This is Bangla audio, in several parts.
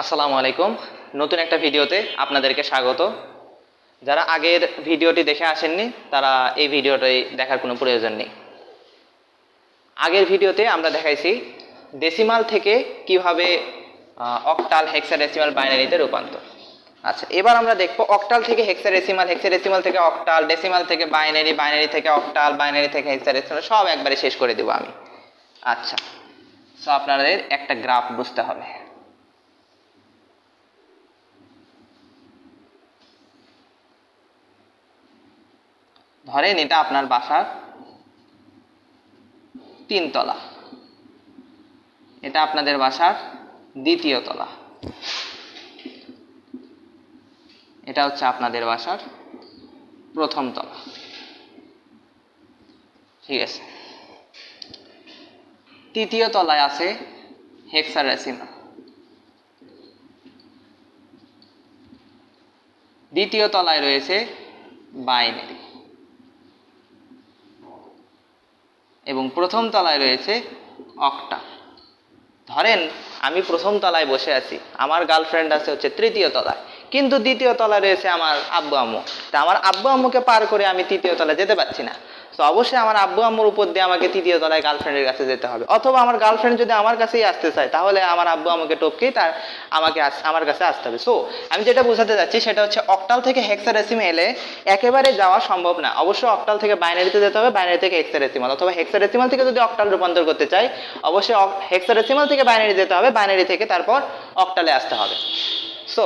আসসালামু আলাইকুম। নতুন একটা ভিডিওতে আপনাদেরকে স্বাগত। যারা আগের ভিডিওটি দেখে আসেননি তারা এই ভিডিওটি দেখার কোনো প্রয়োজন নেই। আগের ভিডিওতে আমরা দেখাইছি ডেসিমাল থেকে কিভাবে অক্টাল, হেক্সাডেসিমাল, বাইনারিতে রূপান্তর। আচ্ছা, এবার আমরা দেখব অক্টাল থেকে হেক্সাডেসিমাল, হেক্সাডেসিমাল থেকে অক্টাল, ডেসিমাল থেকে বাইনারি, বাইনারি থেকে অক্টাল, বাইনারি থেকে হেক্সাডেসিমাল, সব একবারে শেষ করে দেব আমি। আচ্ছা, সো আপনাদের একটা গ্রাফ বুঝতে হবে। ধরেন এটা আপনার বাসার 3 তলা, এটা আপনাদের বাসার 2য় তলা, এটা হচ্ছে আপনাদের বাসার 1ম তলা। ঠিক আছে, 3য় তলায় আছে হেক্সাডেসিমাল, 2য় তলায় রয়েছে বাইনারি এবং 1ম তলায় রয়েছে অক্টাল। ধরেন আমি 1ম তলায় বসে আছি, আমার গার্লফ্রেন্ড আছে হচ্ছে 3য় তলায়, কিন্তু 2য় তলায় রয়েছে আমার আব্বু আম্মু। তা আমার আব্বু আম্মুকে পার করে আমি 3য় তলায় যেতে পারছি না। তো অবশ্যই আমার আব্বু আম্মুর উপর দিয়ে আমাকে 3য় তলায় গার্লফ্রেন্ডের কাছে যেতে হবে, অথবা আমার গার্লফ্রেন্ড যদি আমার কাছেই আসতে চায় তাহলে আমার আব্বু আম্মুকে টপকেই আমার কাছে আসতে হবে। সো আমি যেটা বোঝাতে যাচ্ছি সেটা হচ্ছে অক্টাল থেকে হেক্সাডেসিমালে একেবারে যাওয়া সম্ভব না। অবশ্যই অক্টাল থেকে বাইনারিতে যেতে হবে, বাইনারি থেকে হেক্সাডেসিমাল, অথবা হেক্সাডেসিমাল থেকে যদি অক্টাল রূপান্তর করতে চাই অবশ্যই হেক্সাডেসিমাল থেকে বাইনারি যেতে হবে, বাইনারি থেকে তারপর অক্টালে আসতে হবে। সো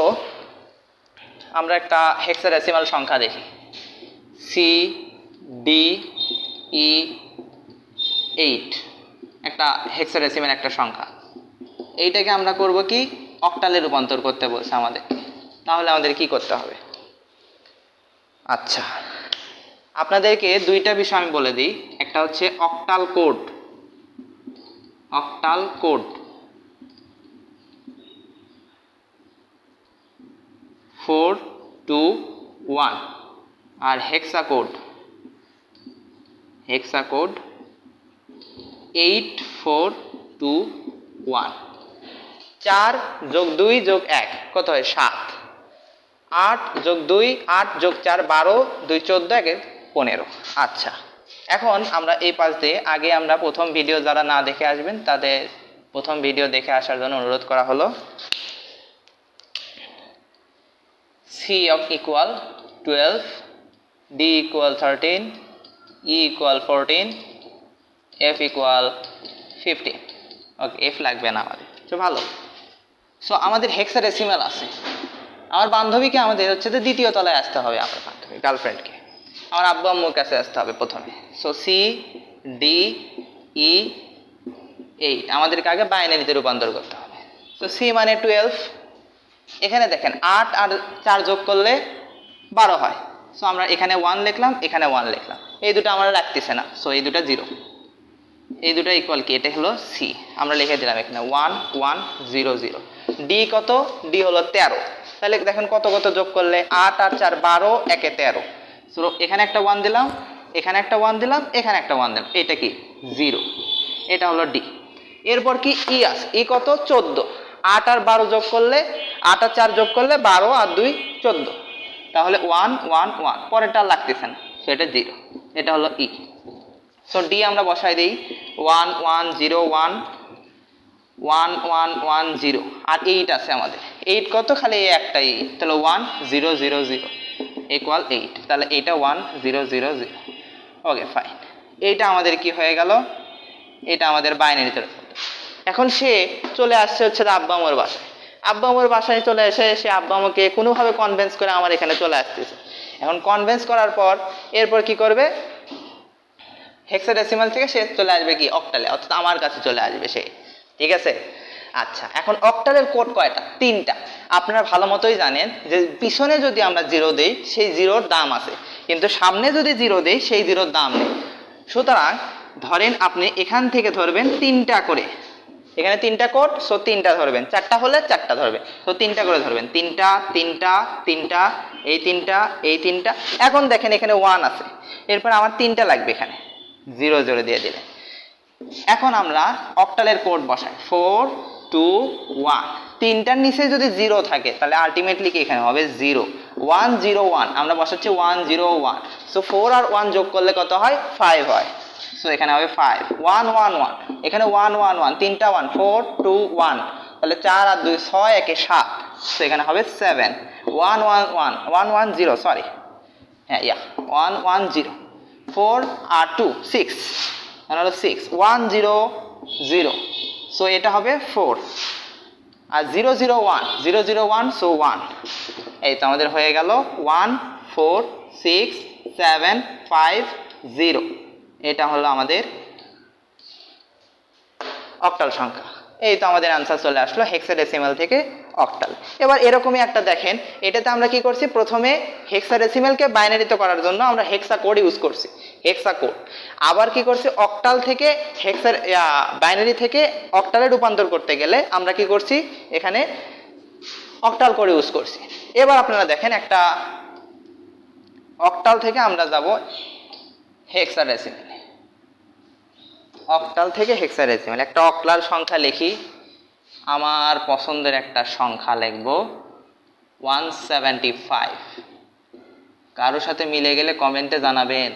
আমরা একটা হেক্সাডেসিমাল সংখ্যা দেখি, CD8, একটা হেক্সাডেসিমাল একটা সংখ্যা। এইটাকে আমরা করব কি, অক্টালে রূপান্তর করতে বলছে আমাদের। তাহলে আমাদের কি করতে হবে? আচ্ছা, আপনাদেরকে দুইটা বিষয় আমি বলে দিই। একটা হচ্ছে অক্টাল কোড, অক্টাল কোড 421, আর হেক্সা কোড 8421। 4 যোগ 2 যোগ 1 কত হয়? 7। 8 যোগ 2 8 যোগ 4 12, 2 14, 1 15। আচ্ছা, এখন আমরা এই পাশ দিয়ে আগে আমরা প্রথম ভিডিও যারা না দেখে আসবেন তাদের প্রথম ভিডিও দেখে আসার জন্য অনুরোধ করা হলো। C equal 12, D equal 13, E equal 14, F equal 15। ওকে, F লাগবে না আমাদের, তো ভালো। সো আমাদের হেক্সাডেসিমাল আছে, আমার বান্ধবীকে আমাদের হচ্ছে যে 2য় তলায় আসতে হবে, আমার বান্ধবী গার্লফ্রেন্ডকে আমার আব্বু আম্মুর কাছে আসতে হবে প্রথমে। সো CD8 আমাদেরকে আগে বাইনারিতে রূপান্তর করতে হবে। সো C মানে 12, এখানে দেখেন 8 আর 4 যোগ করলে 12 হয়। সো আমরা এখানে 1 লিখলাম, এখানে 1 লিখলাম, এই দুটো আমরা রাখতেছে না, সো এই দুটো 0, এই দুটো ইকুয়াল কি, এটা হলো C। আমরা লিখে দিলাম এখানে 1 1 0 0। D কত? D হলো 13। তাহলে দেখেন কত কত যোগ করলে 8 আর 4 12, 1 13। সো এখানে একটা 1 দিলাম, এখানে একটা 1 দিলাম, এখানে একটা 1 দিলাম, এটা কি 0, এটা হলো D। এরপর কি E আছে, E কত? 14। 8 আর 12 যোগ করলে 8 আর 4 যোগ করলে 12 আর 2 14, তাহলে 1 1 1, পরেরটা লাগতেছে না, সো এটা 0, এটা হলো E। সো D আমরা বসাই দিই 1 1 0 1 1 1 1 0, আর 8 আছে আমাদের। 8 কত? খালি এই একটা 8, তাহলে 1 0 0 0 ইকুয়াল 8, তাহলে এটা 1 0 0 0। ওকে, ফাইন। এইটা আমাদের কি হয়ে গেল? এটা আমাদের বাইনারিতে। এখন সে চলে আসছে হচ্ছে আব্বা আম্মুর বাসায়। আব্বা আম্মুর বাসায় চলে এসে সে আব্বা আম্মুকে কোনোভাবে কনভিন্স করে আমার এখানে চলে আসতেছে। এখন কনভিন্স করার পর এরপর কি করবে? হেক্সাডেসিমাল থেকে সে চলে আসবে কি, অক্টালে, অর্থাৎ আমার কাছে চলে আসবে সে। ঠিক আছে? আচ্ছা, এখন অক্টালের কোড কয়টা? 3টা। আপনারা ভালো মতোই জানেন যে পিছনে যদি আমরা 0 দেই সেই 0-র দাম আছে, কিন্তু সামনে যদি 0 দেই সেই 0-র দাম নেই। সুতরাং ধরেন আপনি এখান থেকে ধরবেন 3টা করে, এখানে 3টা কোড, সো 3টা ধরবেন, 4টা হলে 4টা ধরবেন, সো 3টা করে ধরবেন, 3টা 3টা 3টা, এই 3টা এই 3টা। এখন দেখেন এখানে 1 আছে, এরপর আমার 3টা লাগবে, এখানে 0 0 দিয়ে দিলে। এখন আমরা অক্টালের কোড বসাই 4 2 1 তিনটার নিচে যদি 0 থাকে তাহলে আলটিমেটলি কি এখানে হবে 0 1 0 1 আমরা বসাচ্ছি 1 0 1 সো 4 আর 1 যোগ করলে কত হয় 5 হয় সো এখানে হবে 5 1 1 1 এখানে 1 1 1 তিনটা 1 4 2 1 তাহলে 4 আর 2 6 একে 7 সো এখানে হবে 7 1 1 1 1 1 0 সরি হ্যাঁ 1 1 0 4 আর 2 6 এখানে হলো 6 1 0 0 সো এটা হবে 4 আর 0 0 1 0 0 1 সো 1 এই তো আমাদের হয়ে গেল 1 4 6 7 5 0 এটা হলো আমাদের অক্টাল সংখ্যা এই তো আমাদের আনসার চলে আসলো হেক্সাডেসিমাল থেকে অক্টাল এবার এরকমই একটা দেখেন এটাতে আমরা কি করছি প্রথমে হেক্সাডেসিমালকে বাইনারিতে করার জন্য আমরা হেক্সা কোড ইউজ করছি হেক্সা কোড আবার কি করছি অক্টাল থেকে বাইনারি থেকে অক্টালে রূপান্তর করতে গেলে আমরা কি করছি এখানে অক্টাল কোড ইউজ করছি এবার আপনারা দেখেন একটা অক্টাল থেকে আমরা যাব হেক্সাডেসিমাল অক্টাল থেকে হেক্সাডেসিমাল একটা অক্টাল সংখ্যা লিখি আমার পছন্দের একটা সংখ্যা লিখব 175 কারোর সাথে মিলে গেলে কমেন্টে জানাবেন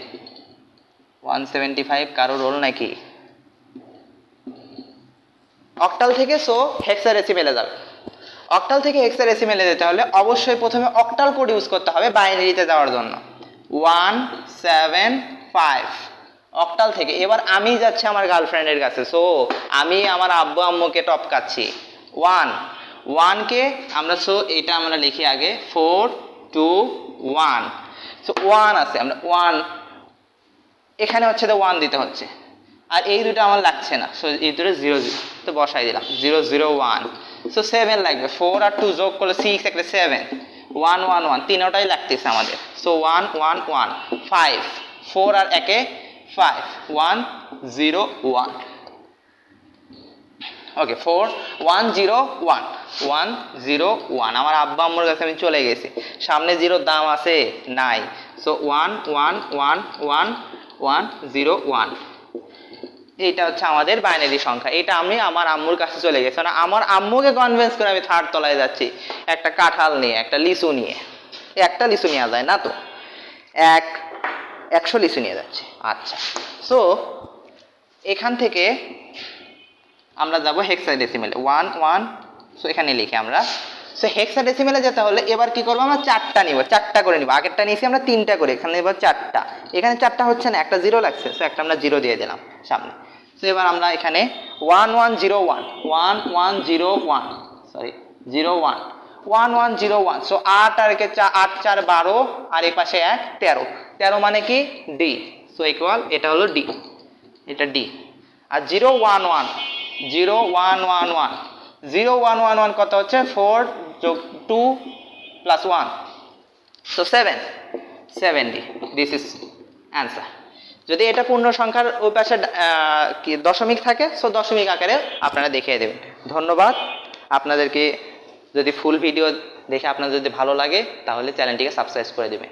175 কারো রোল নাকি অক্টাল থেকে সো হেক্সাডেসিমালে যাবে অক্টাল থেকে হেক্সাডেসিমালে যেতে হলে অবশ্যই প্রথমে অক্টাল কোড ইউজ করতে হবে বাইনারিতে যাওয়ার জন্য 175 অক্টাল থেকে এবার আমি যাচ্ছি আমার গার্লফ্রেন্ডের কাছে সো আমি আমার আব্বু আম্মুকে টপকাচ্ছি 1 1 কে আমরা সো এটা আমরা লিখি আগে 4 2 1 সো 1 আছে আমরা 1 এখানে হচ্ছে তো 1 দিতে হচ্ছে আর এই দুটো আমার লাগছে না সো এই দুটো 0 0 তো বসাই দিলাম 0 0 1 সো 7 লাগবে 4 আর 2 যোগ করলে 6 একটা 7 1 1 1 তিনটাই লাগতেছে আমাদের সো 1 1 1 5 4 আর একে 5 1 0 1 ওকে 4 1 0 1 1 0 1 আমার আব্বা আম্মুর কাছে আমি চলে গেছি সামনে 0 দাম আছে নাই সো 1 1 1 1 1 0 1 এইটা হচ্ছে আমাদের বাইনারি সংখ্যা এটা আমি আমার আম্মুর কাছে চলে গেছি না আমার আম্মুকে কনভিন্স করে আমি থার্ড তলায় যাচ্ছি একটা কাঁঠাল নিয়ে একটা লিচু নিয়ে একটা লিচু নেওয়া যায় না তো 100 লিচু নিয়ে যাচ্ছে আচ্ছা সো এখান থেকে আমরা যাব হেক্সাডেসিমালে 1 1 সো এখানে লিখি আমরা সো হেক্সাডেসিমালে যেতে হলে এবার কি করব আমরা চারটা নিব চারটা করে নিব আগেরটা নিয়েছি আমরা তিনটা করে এখানে এবার চারটা এখানে চারটা হচ্ছে না একটা 0 লাগছে সো একটা আমরা 0 দিয়ে দিলাম সামনে সো এবার আমরা এখানে 1 1 0 1 1 1 0 1 সরি 0 1 1 1 0 1 সো 8 আর কে 8 4 12 আর এই পাশে 1 13 13 মানে কি ডি সো ইকুয়াল এটা হলো ডি এটা ডি আর 0 1 1 0 1 1 1 0 1 1 1 কত হচ্ছে 4 যোগ 2 plus 1 so 70 this is answer যদি এটা পূর্ণ সংখ্যার ওই পাশে কি দশমিক থাকে সো দশমিক আকারে আপনারা দেখিয়ে দেবেন ধন্যবাদ আপনাদেরকে যদি ফুল ভিডিও দেখে আপনার যদি ভালো লাগে তাহলে চ্যানেলটিকে সাবস্ক্রাইব করে দেবেন